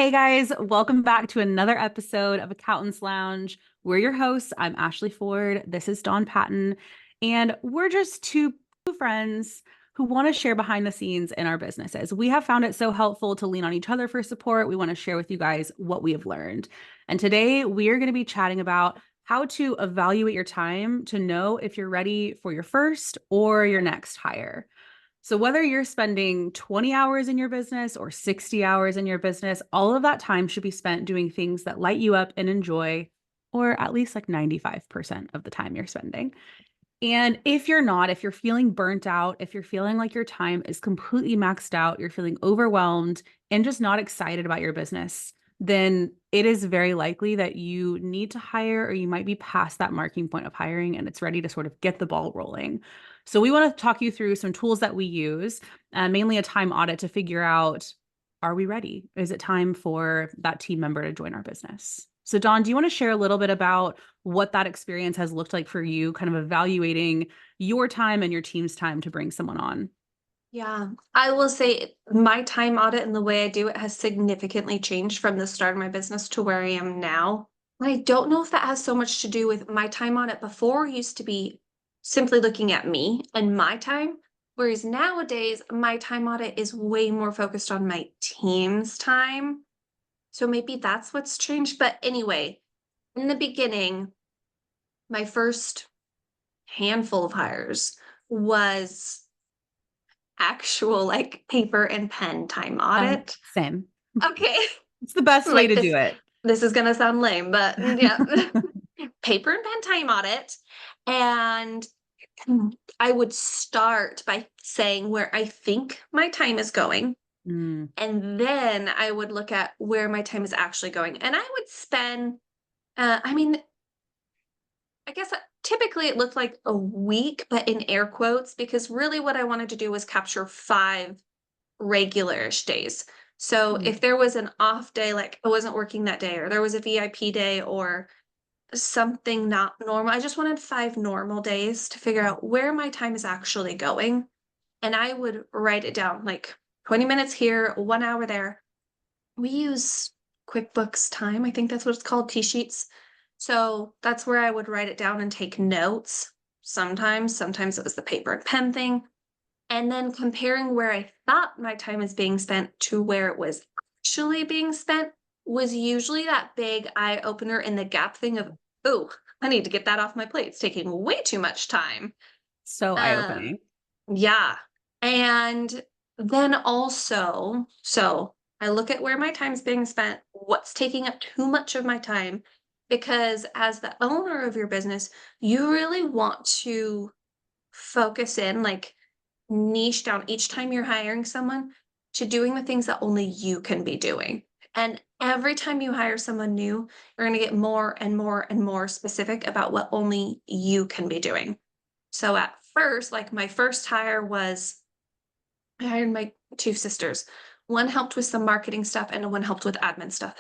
Hey guys, welcome back to another episode of Accountants Lounge. We're your hosts. I'm Ashley Ford. This is Dawn Patton, and we're just two friends who want to share behind the scenes in our businesses. We have found it so helpful to lean on each other for support. We want to share with you guys what we have learned. And today we are going to be chatting about how to evaluate your time to know if you're ready for your first or your next hire. So whether you're spending 20 hours in your business or 60 hours in your business, all of that time should be spent doing things that light you up and enjoy, or at least like 95% of the time you're spending. And if you're not, if you're feeling burnt out, if you're feeling like your time is completely maxed out, you're feeling overwhelmed and just not excited about your business, then it is very likely that you need to hire, or you might be past that marking point of hiring and it's ready to sort of get the ball rolling. So we want to talk you through some tools that we use, mainly a time audit to figure out, are we ready? Is it time for that team member to join our business? So Dawn, do you want to share a little bit about what that experience has looked like for you, kind of evaluating your time and your team's time to bring someone on? Yeah, I will say my time audit and the way I do it has significantly changed from the start of my business to where I am now. And I don't know if that has so much to do with my time audit before used to be simply looking at me and my time, whereas nowadays my time audit is way more focused on my team's time. So maybe that's what's changed. But anyway, in the beginning, my first handful of hires was actual like paper and pen time audit. Same. Okay. It's the best way Like to do it. this is gonna sound lame, but yeah. Paper and pen time audit. And I would start by saying where I think my time is going. Mm, And then I would look at where my time is actually going. And I would spend, I mean, I guess typically it looked like a week, but in air quotes, because really what I wanted to do was capture 5 regular-ish days. So mm, if there was an off day, like I wasn't working that day, or there was a VIP day, or something not normal, I just wanted 5 normal days to figure out where my time is actually going. And I would write it down like 20 minutes here, 1 hour there. We use QuickBooks Time. I think that's what it's called, T-sheets. So that's where I would write it down and take notes. Sometimes it was the paper and pen thing. And then comparing where I thought my time is being spent to where it was actually being spent was usually that big eye opener in the gap thing of, oh, I need to get that off my plate. It's taking way too much time. so Um, eye-opening. yeah. And then also, so I look at where my time's being spent, what's taking up too much of my time, because as the owner of your business, you really want to focus in, like niche down each time you're hiring someone to doing the things that only you can be doing. And every time you hire someone new, you're going to get more and more and more specific about what only you can be doing. So at first, like my first hire was I hired my two sisters. One helped with some marketing stuff and one helped with admin stuff.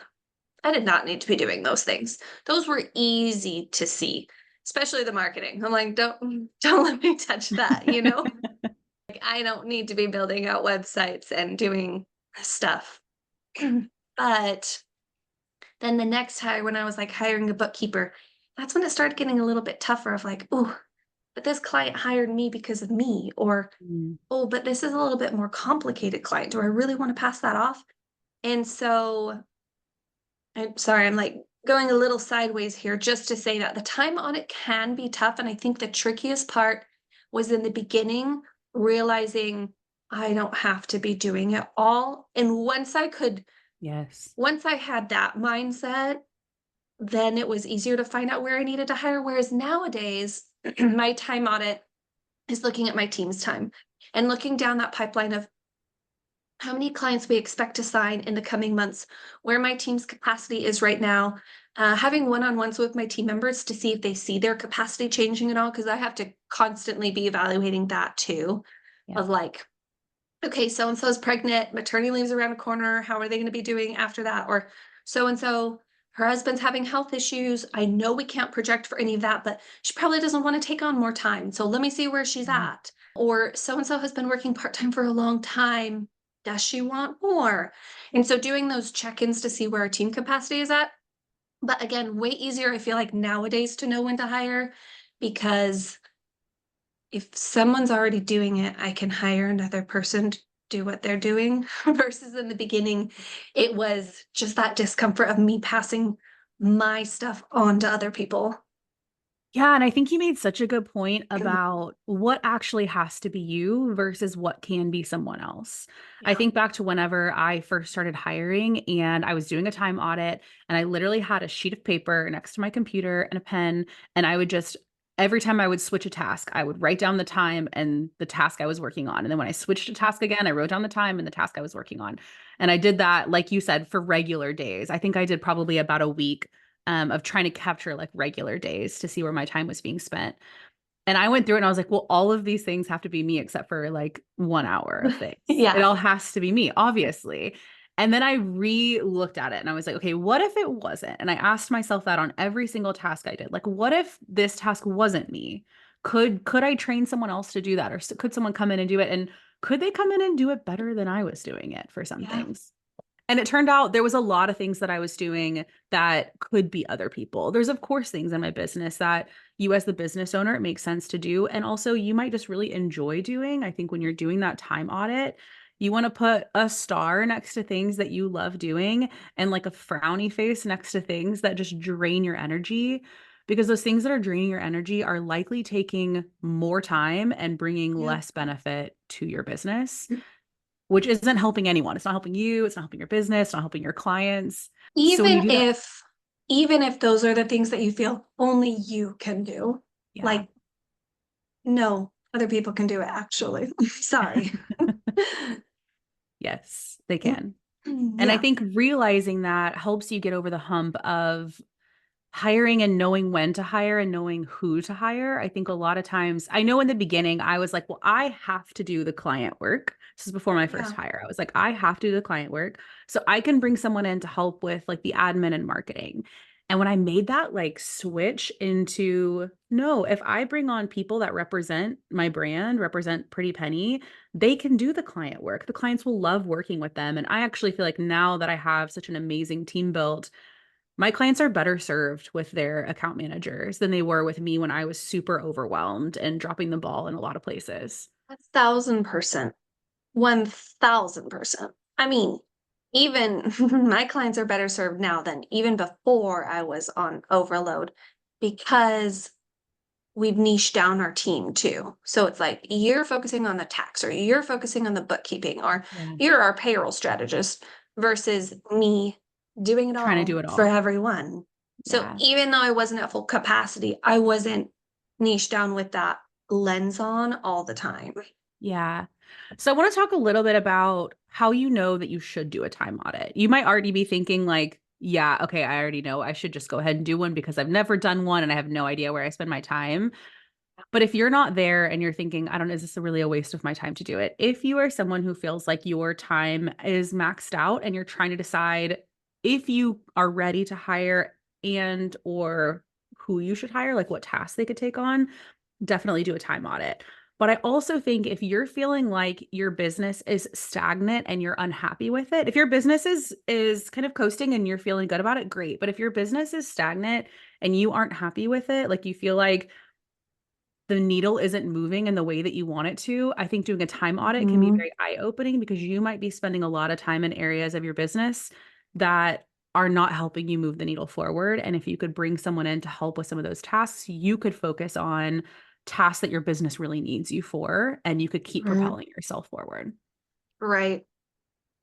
I did not need to be doing those things. Those were easy to see, especially the marketing. I'm like, don't let me touch that, you know? Like I don't need to be building out websites and doing stuff. But then the next hire, when I was like hiring a bookkeeper, that's when it started getting a little bit tougher of like, oh, but this client hired me because of me, or Mm. oh, but this is a little bit more complicated client. Do I really want to pass that off? And so I'm sorry, I'm like going a little sideways here just to say that the time audit can be tough. And I think the trickiest part was in the beginning, realizing I don't have to be doing it all. And Yes. once I had that mindset, then it was easier to find out where I needed to hire. Whereas nowadays, my time audit is looking at my team's time and looking down that pipeline of how many clients we expect to sign in the coming months, where my team's capacity is right now, having one-on-ones with my team members to see if they see their capacity changing at all, because I have to constantly be evaluating that too, Yeah. of like, okay, so and so is pregnant, maternity leave's around the corner, how are they going to be doing after that? Or so and so, her husband's having health issues. I know we can't project for any of that, but she probably doesn't want to take on more time. So let me see where she's Mhm. at. Or so and so has been working part time for a long time. Does she want more? And so doing those check-ins to see where our team capacity is at. But again, way easier, I feel like nowadays to know when to hire, because if someone's already doing it, I can hire another person to do what they're doing versus in the beginning, it was just that discomfort of me passing my stuff on to other people. Yeah, and I think you made such a good point about what actually has to be you versus what can be someone else. I Yeah. think back to whenever I first started hiring and I was doing a time audit, and I literally had a sheet of paper next to my computer and a pen, and I would just every time I would switch a task, I would write down the time and the task I was working on. And then when I switched a task again, I wrote down the time and the task I was working on. And I did that, like you said, for regular days. I think I did probably about a week of trying to capture like regular days to see where my time was being spent. And I went through it and I was like, well, all of these things have to be me except for like 1 hour of things. It Yeah. all has to be me, obviously. And then I re-looked at it and I was like, okay, what if it wasn't? And I asked myself that on every single task I did. Like, what if this task wasn't me? Could I train someone else to do that? Or could someone come in and do it? And could they come in and do it better than I was doing it for some Yeah. things? And it turned out there was a lot of things that I was doing that could be other people. There's, of course, things in my business that you, as the business owner, it makes sense to do. And also, you might just really enjoy doing. I think when you're doing that time audit, you want to put a star next to things that you love doing and like a frowny face next to things that just drain your energy. Because those things that are draining your energy are likely taking more time and bringing Yeah. less benefit to your business, which isn't helping anyone. It's not helping you. It's not helping your business. It's not helping your clients. So when you Even do that, if even if those are the things that you feel only you can do, yeah, like, no, other people can do it actually. Sorry. yes, they can. And I Yeah. think realizing that helps you get over the hump of hiring and knowing when to hire and knowing who to hire. I think a lot of times, I know in the beginning, I was like, well, I have to do the client work. This is before my first Yeah. hire. I was like, I have to do the client work so I can bring someone in to help with like the admin and marketing. And when I made that like switch into no, if I bring on people that represent my brand, represent Pretty Penny, they can do the client work. The clients will love working with them. And I actually feel like now that I have such an amazing team built, my clients are better served with their account managers than they were with me when I was super overwhelmed and dropping the ball in a lot of places. 1,000%. 1,000%. I mean, even my clients are better served now than even before I was on overload, because we've niched down our team too. So it's like you're focusing on the tax, or you're focusing on the bookkeeping, or Yeah. you're our payroll strategist versus me doing it Trying to do all it for all. everyone. So Yeah. even though I wasn't at full capacity, I wasn't niched down with that lens on all the time. Yeah. So I want to talk a little bit about how you know that you should do a time audit. You might already be thinking like, yeah, okay, I already know I should just go ahead and do one because I've never done one and I have no idea where I spend my time. But if you're not there and you're thinking, I don't know, is this really a waste of my time to do it? If you are someone who feels like your time is maxed out and you're trying to decide if you are ready to hire and or who you should hire, like what tasks they could take on, definitely do a time audit. But I also think if you're feeling like your business is stagnant and you're unhappy with it, if your business is kind of coasting and you're feeling good about it, great. But if your business is stagnant and you aren't happy with it, like you feel like the needle isn't moving in the way that you want it to, I think doing a time audit can be Mhm. very eye-opening because you might be spending a lot of time in areas of your business that are not helping you move the needle forward. And if you could bring someone in to help with some of those tasks, you could focus on tasks that your business really needs you for, and you could keep Mhm. propelling yourself forward. Right.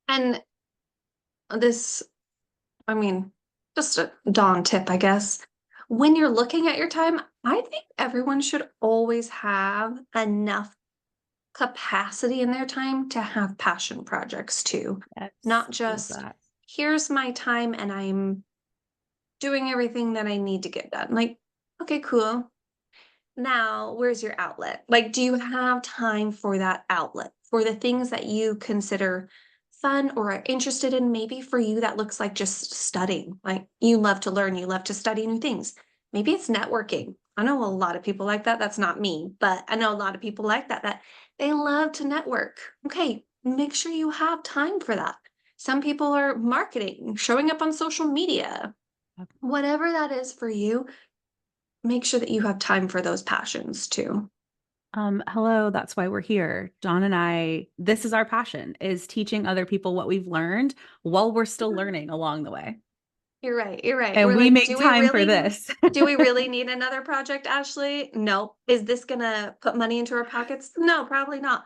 And this, I mean, just a dawn tip, I guess. When you're looking at your time, I think everyone should always have enough capacity in their time to have passion projects too. Yes, Not love just, that. here's my time and I'm doing everything that I need to get done. Like, okay, cool. Now, where's your outlet? Like, do you have time for that outlet, for the things that you consider fun or are interested in? Maybe for you, that looks like just studying. Like, you love to learn, you love to study new things. Maybe it's networking. I know a lot of people like that. That's not me, but I know a lot of people like that, that they love to network. Okay, make sure you have time for that. Some people are marketing, showing up on social media, Yep. whatever that is for you, make sure that you have time for those passions too. Hello, that's why we're here. Dawn and I, this is our passion, is teaching other people what we've learned while we're still learning along the way. You're right, you're right. And We're we like, make time for this. do we really need another project, Ashley? No. Is this gonna put money into our pockets? No, probably not.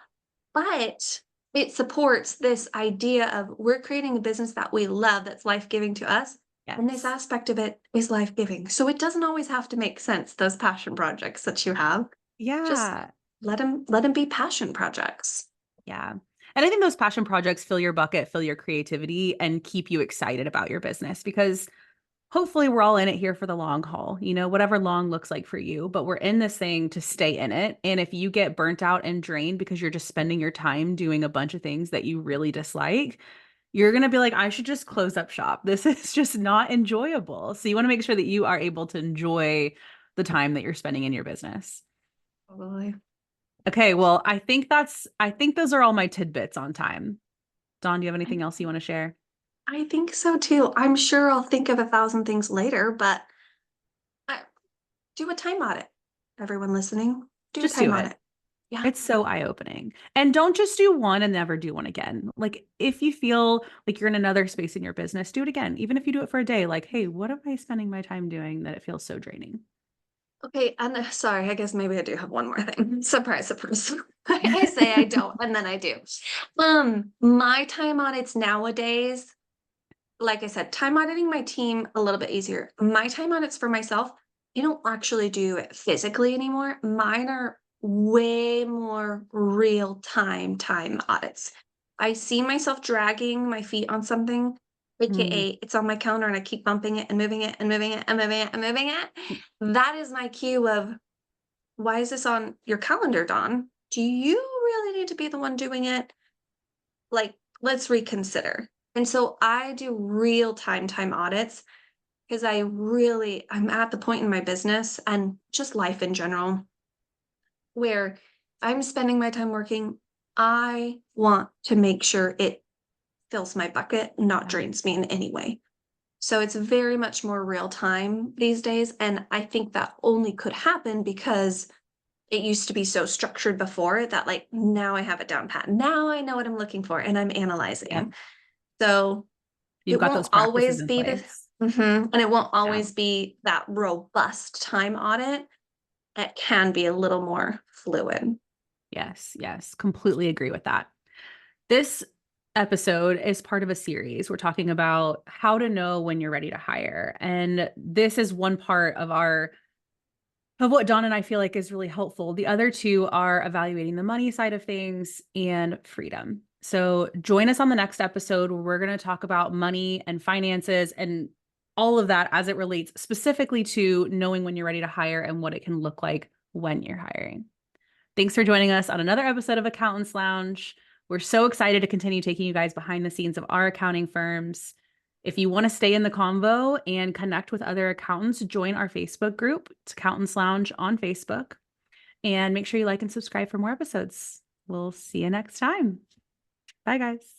But it supports this idea of we're creating a business that we love, that's life-giving to us, and this Yes. aspect of it is life-giving. So it doesn't always have to make sense, those passion projects that you have. Just Yeah. let them be passion projects. Yeah. And I think those passion projects fill your bucket, fill your creativity, and keep you excited about your business because hopefully we're all in it here for the long haul, whatever long looks like for you, but we're in this thing to stay in it. And if you get burnt out and drained because you're just spending your time doing a bunch of things that you really dislike, you're going to be like, I should just close up shop. This is just not enjoyable. So you want to make sure that you are able to enjoy the time that you're spending in your business. Totally. Okay, well, I think those are all my tidbits on time. Dawn, do you have anything else you want to share? I think so too. I'm sure I'll think of 1,000 things later, but I do a time audit. Everyone listening, do a Just do time it. audit. Yeah. It's so eye-opening. And don't just do one and never do one again. Like if you feel like you're in another space in your business, do it again. Even if you do it for a day, like, hey, what am I spending my time doing that it feels so draining? Okay, and sorry, I guess maybe I do have one more thing. Surprise, surprise. I say I don't, and then I do. My time audits nowadays, like I said, time auditing my team a little bit easier. My time audits for myself, I don't actually do it physically anymore. Mine are way more real time audits. I see myself dragging my feet on something, Mm, aka it's on my counter and I keep bumping it and moving it and moving it and moving it and moving it. That is my cue of why is this on your calendar, Dawn? Do you really need to be the one doing it? Like, let's reconsider. And so I do real time audits because I'm at the point in my business and just life in general where I'm spending my time working. I want to make sure it fills my bucket, not yeah. drains me in any way. So it's very much more real time these days. And I think that only could happen because it used to be so structured before that, like, now I have it down pat. Now I know what I'm looking for and I'm Yep. analyzing. So You've it got won't those practices always in be the place. and it won't Yeah. always be that robust time audit. It can be a little more fluid. Yes, yes, completely agree with that. This episode is part of a series. We're talking about how to know when you're ready to hire. And this is one part of what Dawn and I feel like is really helpful. The other two are evaluating the money side of things and freedom. So join us on the next episode where we're going to talk about money and finances and all of that as it relates specifically to knowing when you're ready to hire and what it can look like when you're hiring. Thanks for joining us on another episode of Accountants Lounge. We're so excited to continue taking you guys behind the scenes of our accounting firms. If you want to stay in the convo and connect with other accountants, join our Facebook group. It's Accountants Lounge on Facebook. And make sure you like and subscribe for more episodes. We'll see you next time. Bye, guys.